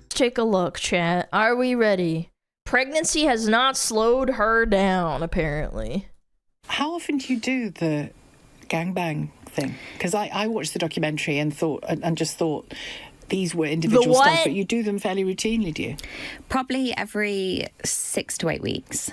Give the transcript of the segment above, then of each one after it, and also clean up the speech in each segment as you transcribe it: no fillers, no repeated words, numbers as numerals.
Take a look, chat. Are we ready? Pregnancy has not slowed her down, apparently. How often do you do the gangbang thing? Because I watched the documentary and just thought these were individual stunts, but you do them fairly routinely, do you? Probably every 6 to 8 weeks.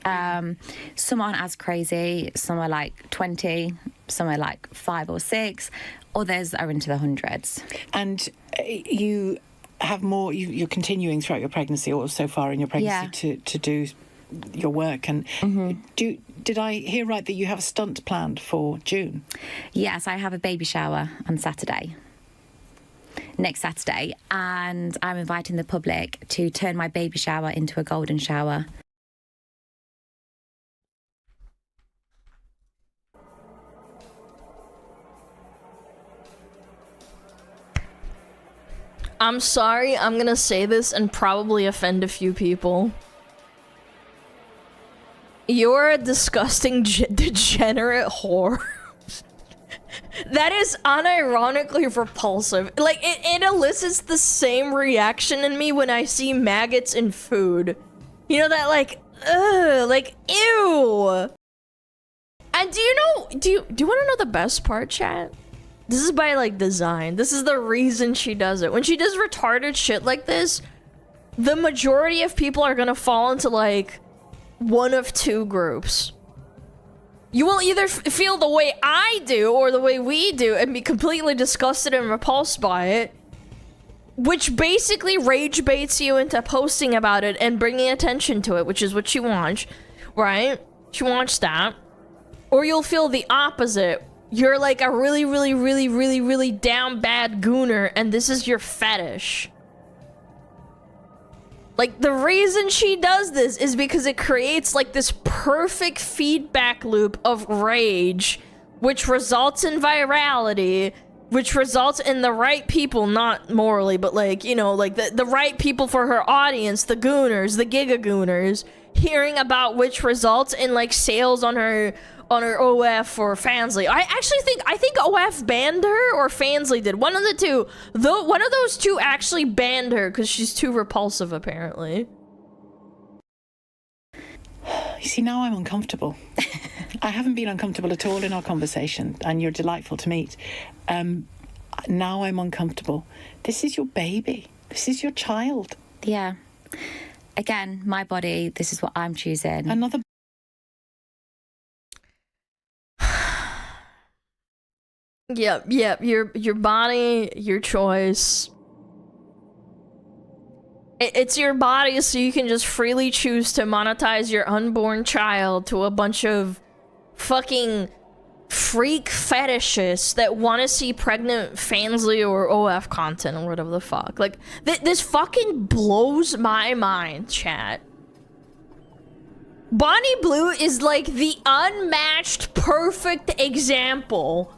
Some aren't as crazy. Some are like 20. Some are like 5 or 6. Others are into the hundreds. And you have more. You're continuing throughout your pregnancy, or so far in your pregnancy, to do your work. And did I hear right that you have a stunt planned for June? Yes, I have a baby shower on Saturday. Next Saturday, and I'm inviting the public to turn my baby shower into a golden shower. I'm sorry, I'm gonna say this and probably offend a few people. You're a disgusting degenerate whore. That is unironically repulsive. Like, it elicits the same reaction in me when I see maggots in food. You know that, like, ugh, like, ew. And do you want to know the best part, chat? This is by, like, design. This is the reason she does it. When she does retarded shit like this, the majority of people are gonna fall into, like, one of two groups. You will either feel the way I do or the way we do and be completely disgusted and repulsed by it, which basically rage baits you into posting about it and bringing attention to it, which is what she wants, right? She wants that. Or you'll feel the opposite. You're like a really, really, really, really, really down bad gooner, and this is your fetish. Like, the reason she does this is because it creates, like, this perfect feedback loop of rage, which results in virality, which results in the right people, not morally, but, like, you know, like, the right people for her audience, the gooners, the giga-gooners, hearing about which results in, like, sales on her OF or Fansly. I think OF banned her or Fansly did. One of the two. Though one of those two actually banned her because she's too repulsive, apparently. You see, now I'm uncomfortable. I haven't been uncomfortable at all in our conversation, and you're delightful to meet. Now I'm uncomfortable. This is your baby. This is your child. Yeah. Again, my body, this is what I'm choosing. Another. Yep, your body, your choice. It's your body, so you can just freely choose to monetize your unborn child to a bunch of fucking freak fetishists that want to see pregnant Fansly or OF content or whatever the fuck. Like, this fucking blows my mind, chat. Bonnie Blue is like the unmatched perfect example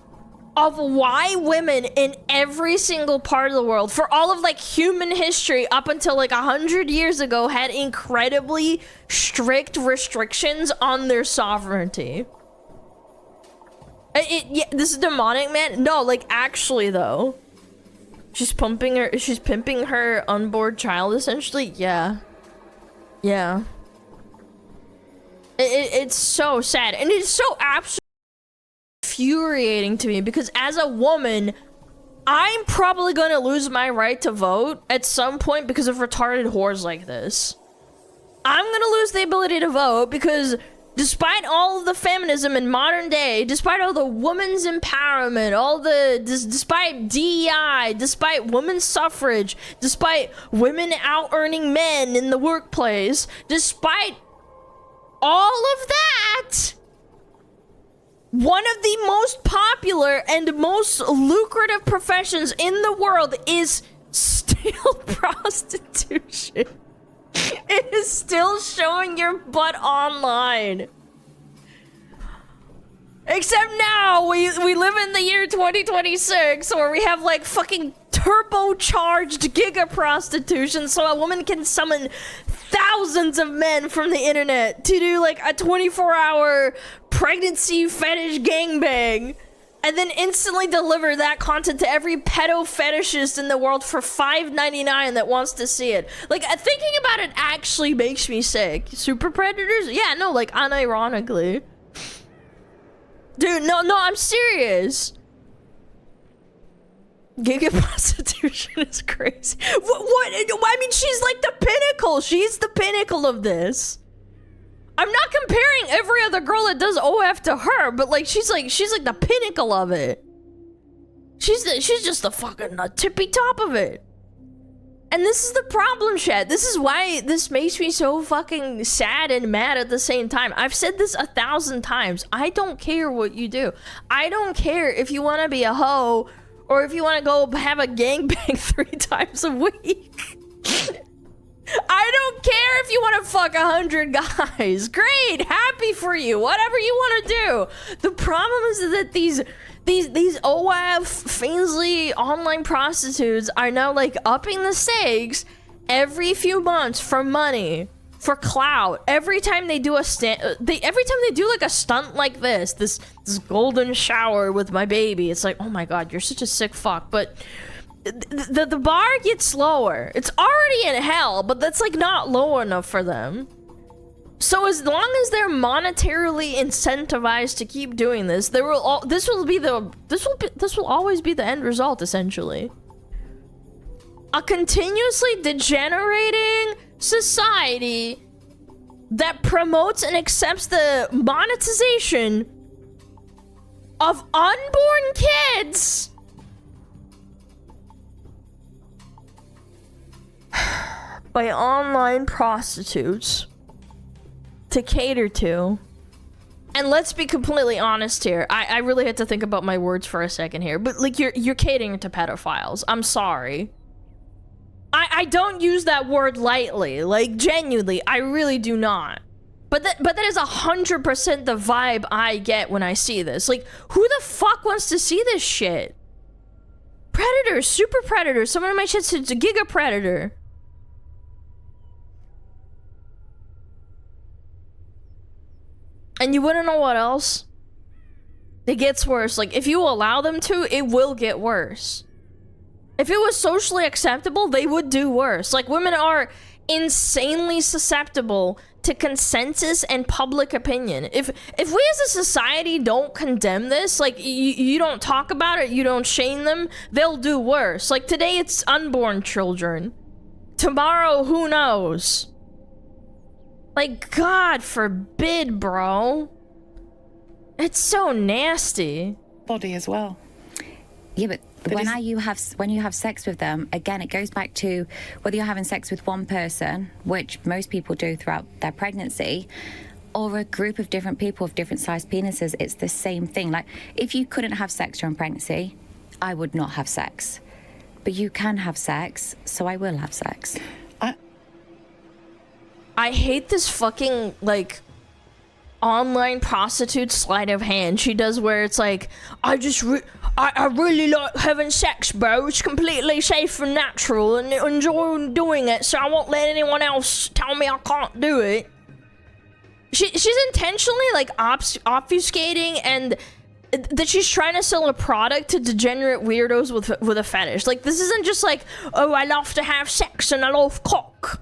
of why women in every single part of the world, for all of, like, human history up until, like, 100 years ago, had incredibly strict restrictions on their sovereignty. Yeah, this is demonic, man. No, like, actually, though. She's pimping her unborn child, essentially. Yeah. Yeah. It's so sad. And it's so absolutely infuriating to me, because as a woman, I'm probably gonna lose my right to vote at some point because of retarded whores like this. I'm gonna lose the ability to vote because despite all of the feminism in modern day, despite all the women's empowerment, despite DEI, despite women's suffrage, despite women out-earning men in the workplace, despite all of that, one of the most popular and most lucrative professions in the world is still prostitution. It is still showing your butt online. Except now, we live in the year 2026, where we have, like, fucking turbocharged giga prostitution, so a woman can summon thousands of men from the internet to do, like, a 24-hour pregnancy fetish gangbang, and then instantly deliver that content to every pedo fetishist in the world for $5.99 that wants to see it. Like, thinking about it actually makes me sick. Super predators? Yeah, no, like, unironically. Dude, no, I'm serious. Giga prostitution is crazy. What? I mean, she's like the pinnacle. She's the pinnacle of this. I'm not comparing every other girl that does OF to her, but like she's like the pinnacle of it. She's just the fucking tippy top of it. And this is the problem, chat. This is why this makes me so fucking sad and mad at the same time. I've said this 1,000 times. I don't care what you do. I don't care if you want to be a hoe or if you want to go have a gangbang 3 times a week. I don't care if you want to fuck 100 guys. Great, happy for you. Whatever you want to do. The problem is that these OF Fainsley online prostitutes are now like upping the stakes every few months for money, for clout. Every time they do a every time they do like a stunt like this golden shower with my baby, it's like, oh my god, you're such a sick fuck. But the bar gets lower. It's already in hell, but that's like not low enough for them. So as long as they're monetarily incentivized to keep doing this, this will always be the end result, essentially. A continuously degenerating society that promotes and accepts the monetization of unborn kids. By online prostitutes to cater to. And let's be completely honest here. I really had to think about my words for a second here, but like you're catering to pedophiles. I'm sorry. I don't use that word lightly. Like, genuinely, I really do not. But that is 100% the vibe I get when I see this. Like, who the fuck wants to see this shit? Predators, super predators. Someone in my chat said it's a giga predator. And you wouldn't know what else? It gets worse. Like, if you allow them to, it will get worse. If it was socially acceptable, they would do worse. Like, women are insanely susceptible to consensus and public opinion. If we as a society don't condemn this, like, you don't talk about it, you don't shame them, they'll do worse. Like, today it's unborn children. Tomorrow, who knows? Like, God forbid, bro. It's so nasty. Body as well. Yeah, but when you have sex with them, again, it goes back to whether you're having sex with one person, which most people do throughout their pregnancy, or a group of different people with different sized penises. It's the same thing. Like, if you couldn't have sex during pregnancy, I would not have sex. But you can have sex, so I will have sex. I hate this fucking, like, online prostitute sleight of hand she does, where it's like, I really like having sex, bro. It's completely safe and natural and enjoy doing it, so I won't let anyone else tell me I can't do it. She's intentionally, like, obfuscating and that she's trying to sell a product to degenerate weirdos with a fetish. Like, this isn't just like, oh, I love to have sex and I love cock.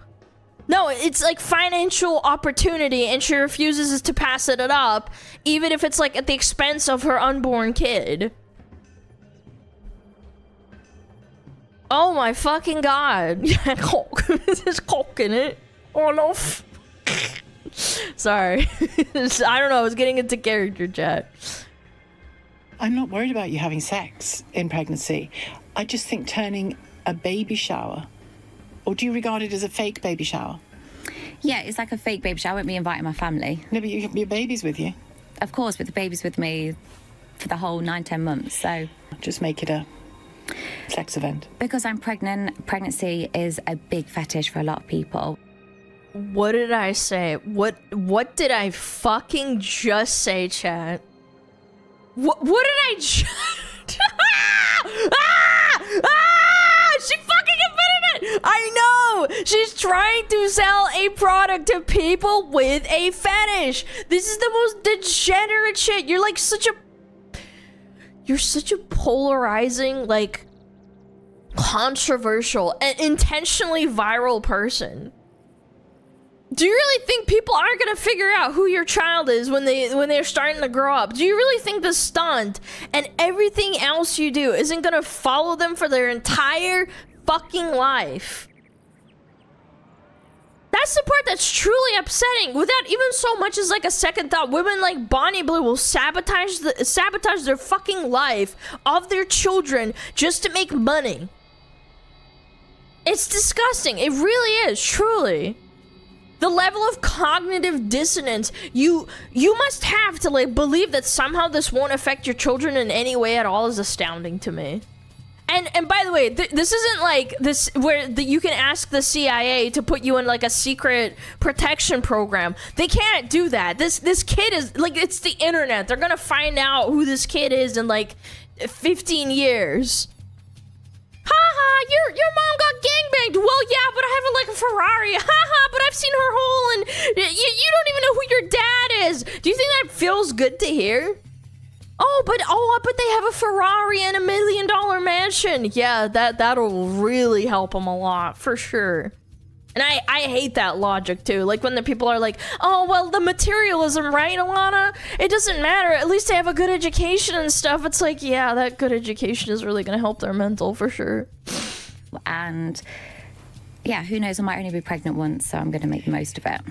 No, it's like financial opportunity, and she refuses to pass it up, even if it's like at the expense of her unborn kid. Oh my fucking god. Yeah, cock. There's cock in it. Oh no. Sorry. I don't know, I was getting into character, chat. I'm not worried about you having sex in pregnancy. I just think turning a baby shower, or do you regard it as a fake baby shower? Yeah, it's like a fake baby shower. I won't be inviting my family. No, but your baby's with you. Of course, but the baby's with me for the whole 9-10 months, so... Just make it a sex event. Because I'm pregnant, pregnancy is a big fetish for a lot of people. What did I say? What did I fucking just say, chat? What did I just... She fucking admitted it! I No! She's trying to sell a product to people with a fetish. This is the most degenerate shit. You're like such a... You're such a polarizing, like, controversial and intentionally viral person. Do you really think people aren't gonna figure out who your child is when they're starting to grow up? Do you really think the stunt and everything else you do isn't gonna follow them for their entire fucking life? That's the part that's truly upsetting. Without even so much as like a second thought, women like Bonnie Blue will sabotage their fucking life of their children just to make money. It's disgusting. It really is, truly. The level of cognitive dissonance you must have to like believe that somehow this won't affect your children in any way at all is astounding to me. And by the way, this isn't like this where you can ask the CIA to put you in like a secret protection program. They can't do that. This kid is like, it's the internet. They're gonna find out who this kid is in like 15 years. Haha, your mom got gangbanged. Well, yeah, but I have like a Ferrari. Haha, but I've seen her hole, and you don't even know who your dad is. Do you think that feels good to hear? Oh, but they have a Ferrari and $1 million mansion. Yeah, that'll really help them a lot for sure. And I hate that logic too. Like when the people are like, oh, well, the materialism, right, Alana? It doesn't matter. At least they have a good education and stuff. It's like, yeah, that good education is really going to help their mental for sure. And yeah, who knows? I might only be pregnant once, so I'm going to make the most of it.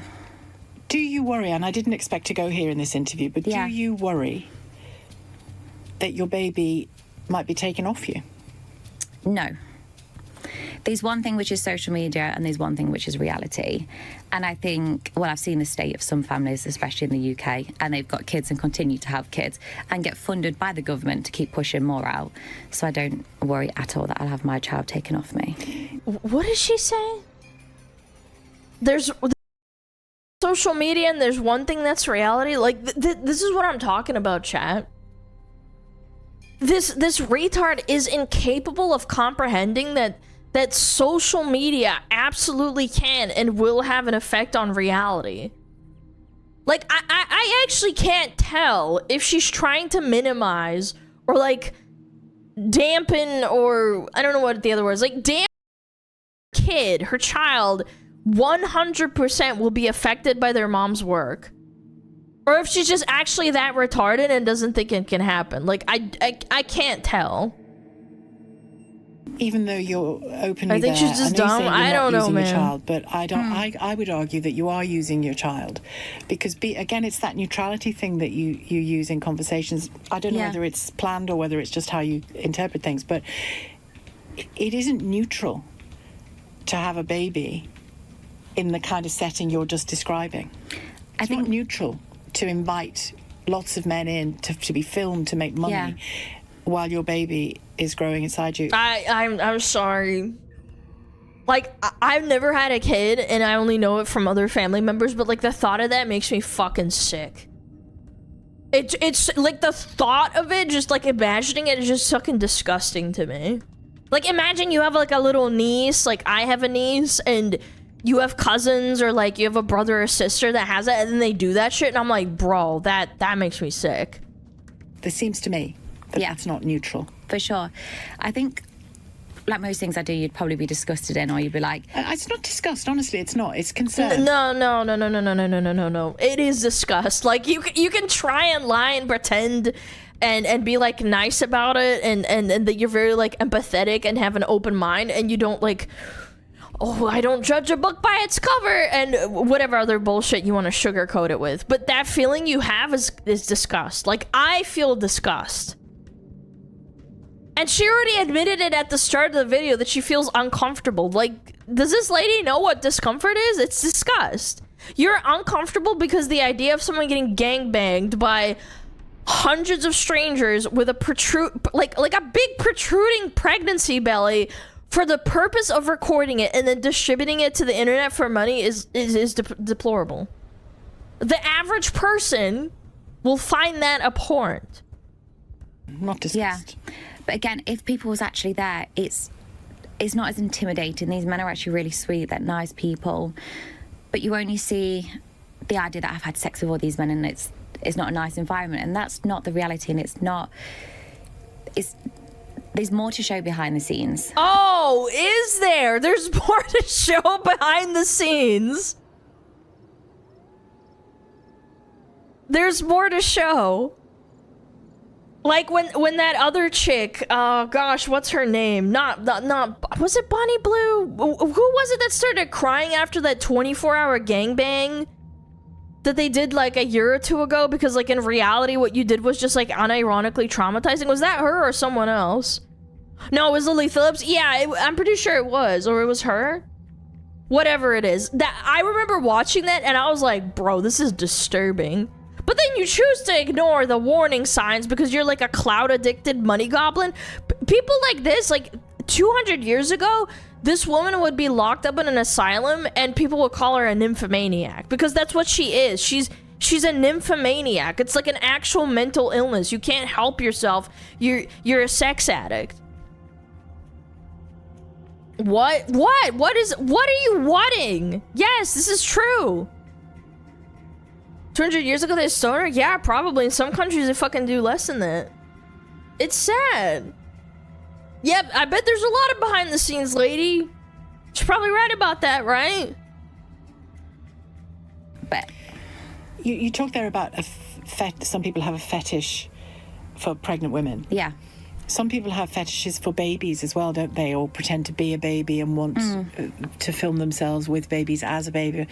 Do you worry, and I didn't expect to go here in this interview, but Yeah. do you worry that your baby might be taken off you? No. There's one thing which is social media and there's one thing which is reality. And I think, well, I've seen the state of some families, especially in the UK, and they've got kids and continue to have kids and get funded by the government to keep pushing more out. So I don't worry at all that I'll have my child taken off me. What did she say? There's social media and there's one thing that's reality. Like, this is what I'm talking about, chat. This retard is incapable of comprehending that social media absolutely can and will have an effect on reality. Like, I actually can't tell if she's trying to minimize or, like, dampen or... I don't know what the other word is. Like, dampen her kid, her child, 100% will be affected by their mom's work. Or if she's just actually that retarded and doesn't think it can happen. Like, I can't tell. Even though you're openly I think there, she's just I know dumb. you're I not don't know, using man. your child, but I don't. I would argue that you are using your child, because again, it's that neutrality thing that you use in conversations. I don't know whether it's planned or whether it's just how you interpret things, but it isn't neutral to have a baby in the kind of setting you're just describing. I think Not neutral to invite lots of men in to be filmed to make money while your baby is growing inside you. I'm sorry. Like, I've never had a kid, and I only know it from other family members, but, like, the thought of that makes me fucking sick. It's like, the thought of it, just, like, imagining it is just fucking disgusting to me. Like, imagine you have, like, a little niece, like, I have a niece, and you have cousins, or, like, you have a brother or sister that has it, and then they do that shit, and I'm like, bro, that makes me sick. This seems to me that that's not neutral. for sure. I think, like most things I do, you'd probably be disgusted in, or you'd be like... It's not disgust, honestly, it's not. It's concern. No. It is disgust. Like, you can try and lie and pretend and be, like, nice about it, and that you're very, like, empathetic and have an open mind, and you don't, like... Oh, I don't judge a book by its cover, and whatever other bullshit you want to sugarcoat it with. But that feeling you have is disgust. Like, I feel disgust. And she already admitted it at the start of the video that she feels uncomfortable. Like, does this lady know what discomfort is? It's disgust. You're uncomfortable because the idea of someone getting gangbanged by hundreds of strangers with a like a big protruding pregnancy belly for the purpose of recording it and then distributing it to the internet for money is deplorable. The average person will find that abhorrent. Not disgust. Yeah. But again, if people was actually there, it's it's not as intimidating. These men are actually really sweet, they're nice people, but you only see the idea that I've had sex with all these men and it's not a nice environment, and that's not the reality, and there's more to show behind the scenes. Oh, is there? There's more to show behind the scenes. There's more to show. Like when that other chick, oh gosh, what's her name? Not was it Bonnie Blue? Who was it that started crying after that 24-hour gangbang that they did like a year or two ago? Because like in reality what you did was just like unironically traumatizing. Was that her or someone else? No, it was Lily Phillips. Yeah, I'm pretty sure it was, or it was her. Whatever it is. That I remember watching that and I was like, bro, this is disturbing. But then you choose to ignore the warning signs because you're like a cloud-addicted money goblin. People like this, like 200 years ago, this woman would be locked up in an asylum and people would call her a nymphomaniac because that's what she is. She's a nymphomaniac. It's like an actual mental illness. You can't help yourself. You're a sex addict. What are you wanting? Yes, this is true. 200 years ago they stoned her? Yeah, probably. In some countries they fucking do less than that. It's sad. Yep, I bet there's a lot of behind the scenes, lady. She's probably right about that, right? But you talk there about some people have a fetish for pregnant women. yeah. Some people have fetishes for babies as well, don't they? Or pretend to be a baby and want to film themselves with babies as a baby.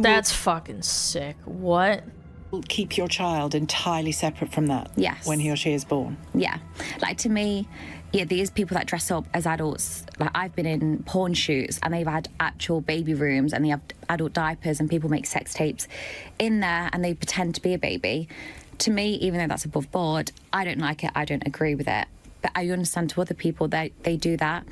That's fucking sick. What? Will keep your child entirely separate from that. Yes. When he or she is born. Yeah. Like, to me, yeah, these people that dress up as adults, like I've been in porn shoots and they've had actual baby rooms and they have adult diapers and people make sex tapes in there and they pretend to be a baby. To me, even though that's above board, I don't like it, I don't agree with it. But I understand to other people that they do that.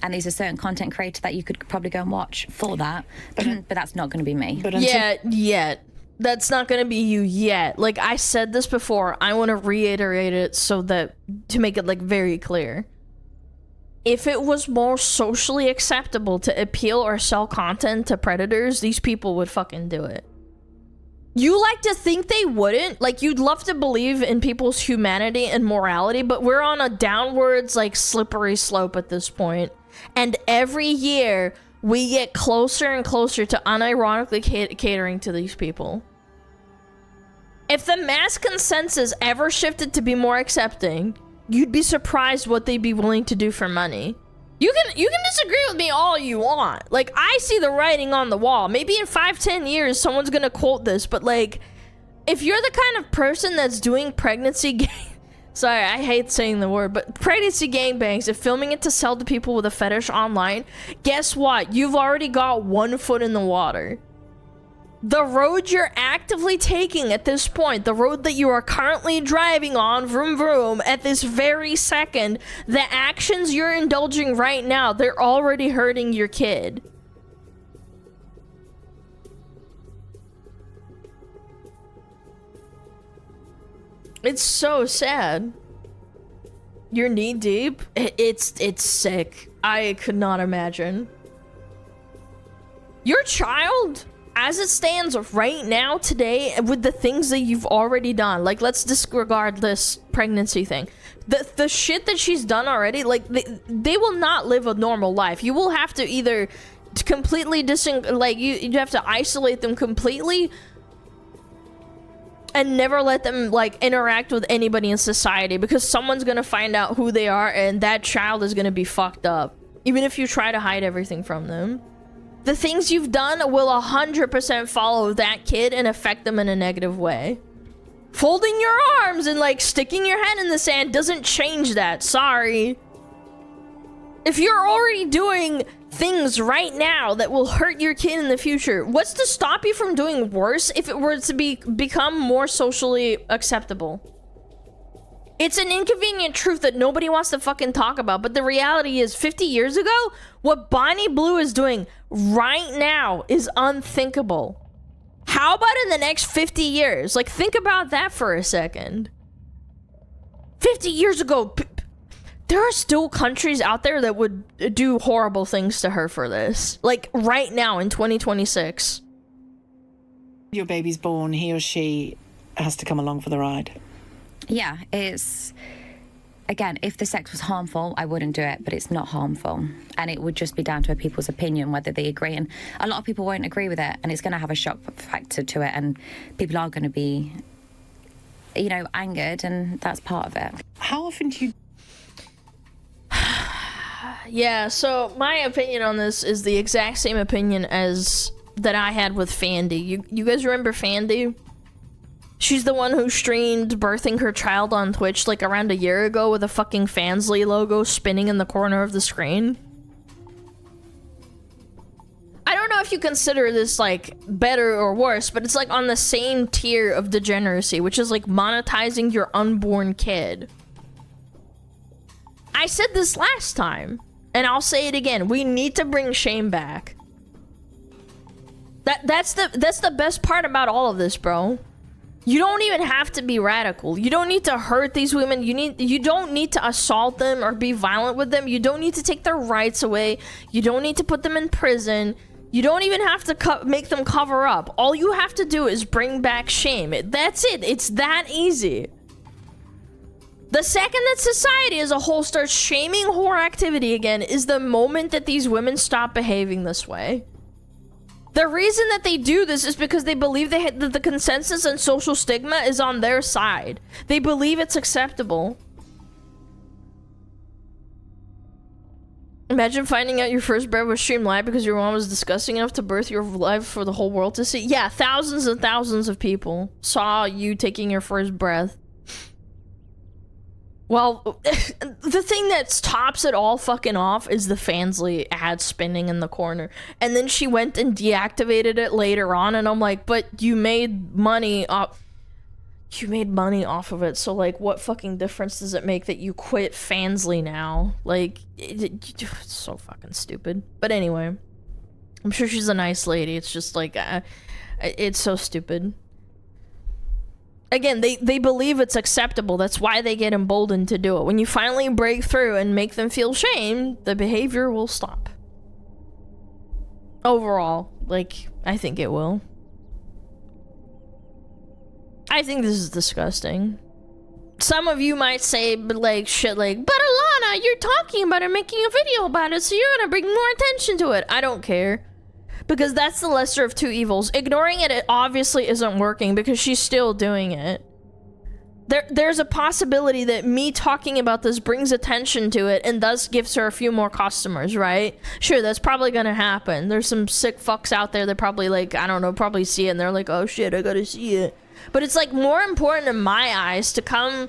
And there's a certain content creator that you could probably go and watch for that. But that's not going to be me. But Yet. That's not going to be you yet. Like, I said this before. I want to reiterate it to make it, like, very clear. If it was more socially acceptable to appeal or sell content to predators, these people would fucking do it. You like to think they wouldn't? Like, you'd love to believe in people's humanity and morality, but we're on a downwards, like, slippery slope at this point. And every year, we get closer and closer to unironically catering to these people. If the mass consensus ever shifted to be more accepting, you'd be surprised what they'd be willing to do for money. You can disagree with me all you want. Like, I see the writing on the wall. Maybe in 5-10 years, someone's gonna quote this, but like, if you're the kind of person that's doing pregnancy sorry, I hate saying the word, but pregnancy gangbangs and filming it to sell to people with a fetish online, guess what? You've already got 1 foot in the water. The road you're actively taking at this point, the road that you are currently driving on, vroom vroom, at this very second, the actions you're indulging right now, they're already hurting your kid. It's so sad. You're knee deep. It's sick. I could not imagine. Your child, as it stands right now today, with the things that you've already done, like, let's disregard this pregnancy thing. The shit that she's done already, like, they will not live a normal life. You will have to either completely you have to isolate them completely and never let them, like, interact with anybody in society, because someone's gonna find out who they are and that child is gonna be fucked up, even if you try to hide everything from them. The things you've done will 100% follow that kid and affect them in a negative way. Folding your arms and, like, sticking your head in the sand doesn't change that. Sorry. If you're already doing things right now that will hurt your kid in the future, what's to stop you from doing worse if it were to become more socially acceptable? It's an inconvenient truth that nobody wants to fucking talk about, but the reality is 50 years ago, what Bonnie Blue is doing right now is unthinkable. How about in the next 50 years? Like, think about that for a second. 50 years ago, There are still countries out there that would do horrible things to her for this. Like, right now in 2026. Your baby's born, he or she has to come along for the ride. Yeah, it's... Again, if the sex was harmful, I wouldn't do it, but it's not harmful. And it would just be down to people's opinion, whether they agree. And a lot of people won't agree with it, and it's going to have a shock factor to it, and people are going to be, you know, angered, and that's part of it. How often do you... Yeah, so my opinion on this is the exact same opinion as that I had with Fandy. You guys remember Fandy? She's the one who streamed birthing her child on Twitch like around a year ago with a fucking Fansly logo spinning in the corner of the screen. I don't know if you consider this like better or worse, but it's like on the same tier of degeneracy, which is like monetizing your unborn kid. I said this last time, and I'll say it again. We need to bring shame back. That's the best part about all of this, bro. You don't even have to be radical. You don't need to hurt these women. You don't need to assault them or be violent with them. You don't need to take their rights away. You don't need to put them in prison. You don't even have to make them cover up. All you have to do is bring back shame. That's it. It's that easy. The second that society as a whole starts shaming whore activity again is the moment that these women stop behaving this way. The reason that they do this is because they believe that the consensus and social stigma is on their side. They believe it's acceptable. Imagine finding out your first breath was streamed live because your mom was disgusting enough to birth your life for the whole world to see. Yeah, thousands and thousands of people saw you taking your first breath. Well, the thing that tops it all fucking off is the Fansly ad spinning in the corner. And then she went and deactivated it later on, and I'm like, but you made money off... You made money off of it, so like, what fucking difference does it make that you quit Fansly now? Like, it's so fucking stupid. But anyway, I'm sure she's a nice lady. It's just like, it's so stupid. Again, they believe it's acceptable. That's why they get emboldened to do it. When you finally break through and make them feel shame, the behavior will stop. Overall, like, I think it will. I think this is disgusting. Some of you might say, but like, shit like, but Alana, you're talking about it, making a video about it, so you're gonna bring more attention to it. I don't care. Because that's the lesser of two evils. Ignoring it, it obviously isn't working because she's still doing it. There's a possibility that me talking about this brings attention to it and thus gives her a few more customers, right? Sure, that's probably gonna happen. There's some sick fucks out there that probably like, I don't know, probably see it and they're like, oh shit, I gotta see it. But it's like more important in my eyes to come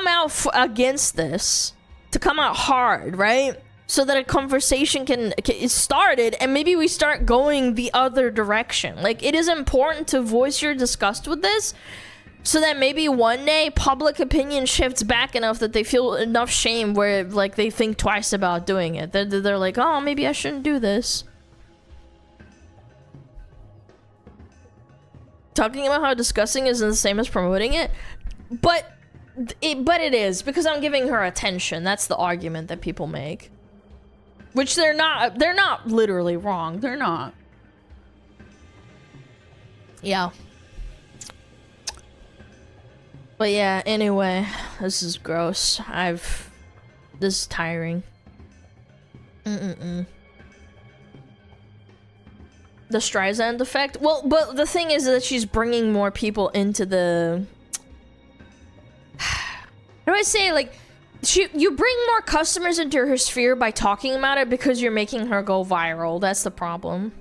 out against this, to come out hard, right? So that a conversation is started and maybe we start going the other direction. Like, it is important to voice your disgust with this so that maybe one day public opinion shifts back enough that they feel enough shame where like they think twice about doing it. They're like, oh, maybe I shouldn't do this. Talking about how disgusting isn't the same as promoting it, but it is, because I'm giving her attention. That's the argument that people make. Which they're not literally wrong. They're not. Yeah. But yeah, anyway, this is gross. This is tiring. The Streisand effect? Well, but the thing is that she's bringing more people into the... How do I say, like... You bring more customers into her sphere by talking about it because you're making her go viral. That's the problem.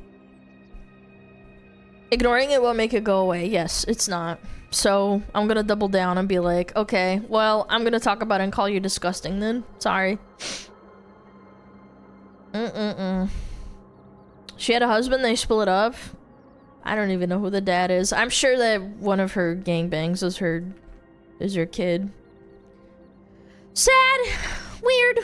Ignoring it won't make it go away. Yes, it's not. So I'm gonna double down and be like, okay, well, I'm gonna talk about it and call you disgusting then. Sorry. She had a husband, they split up. I don't even know who the dad is. I'm sure that one of her gangbangs is her kid. Sad. Weird.